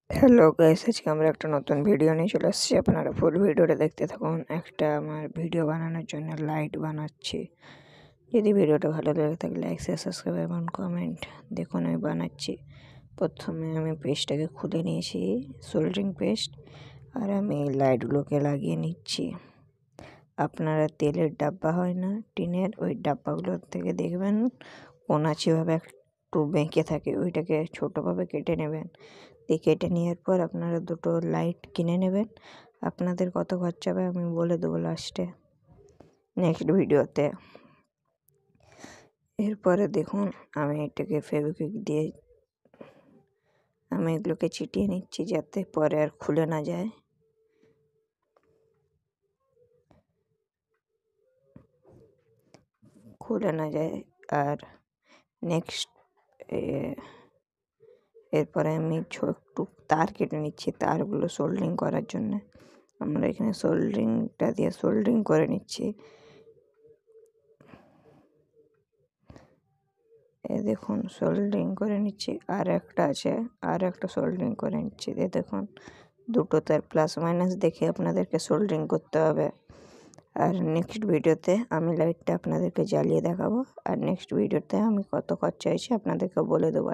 Hello guys, আজকে আমরা একটা নতুন ভিডিও নিয়ে চলে এসেছি। আপনারা ফুল ভিডিওটা দেখতে থাকুন। একটা আমার ভিডিও বানানোর জন্য লাইট বানাচ্ছি। যদি ভিডিওটা ভালো লেগে থাকে লাইক শেয়ার সাবস্ক্রাইব এবং কমেন্ট। দেখুন আমি বানাচ্ছি। প্রথমে আমি পেস্টটাকে খুলে নিয়েছি, সোল্ডারিং পেস্ট, আর আমি লাইটগুলোকে লাগিয়ে নিচ্ছি। আপনারা তেলের ডাব্বা হয় না টিনের, ওই ডাব্বাগুলোর থেকে দেখবেন কোনাচিভাবে একটু বেঁকে থাকে, ওইটাকে ছোটোভাবে কেটে নেবেন। কেটে নেওয়ার পর আপনারা দুটো লাইট কিনে নেবেন। আপনাদের কত খরচা হবে আমি বলে দেবো লাস্টে নেক্সট ভিডিওতে। এরপরে দেখুন আমি এটাকে ফেভিকুইক দিয়ে আমি এগুলোকে চিটিয়ে নিচ্ছি যাতে পরে আর খুলে না যায়। আর নেক্সট এরপরে আমি একটু তার কেটে নিচ্ছি তারগুলো সোল্ডারিং করার জন্য। আমরা এখানে সোল্ডারিংটা দিয়ে সোল্ডারিং করে নিচ্ছি। দেখুন সোল্ডারিং করে নিচ্ছি, আর একটা আছে, আর একটা সোল্ডারিং করে নিচ্ছি। দেখুন দুটো তার প্লাস মাইনাস দেখে আপনাদেরকে সোল্ডারিং করতে হবে। আর নেক্সট ভিডিওতে আমি লাইটটা আপনাদেরকে জ্বালিয়ে দেখাবো, আর নেক্সট ভিডিওতে আমি কত খরচা হয়েছে আপনাদেরকে বলে দেবো।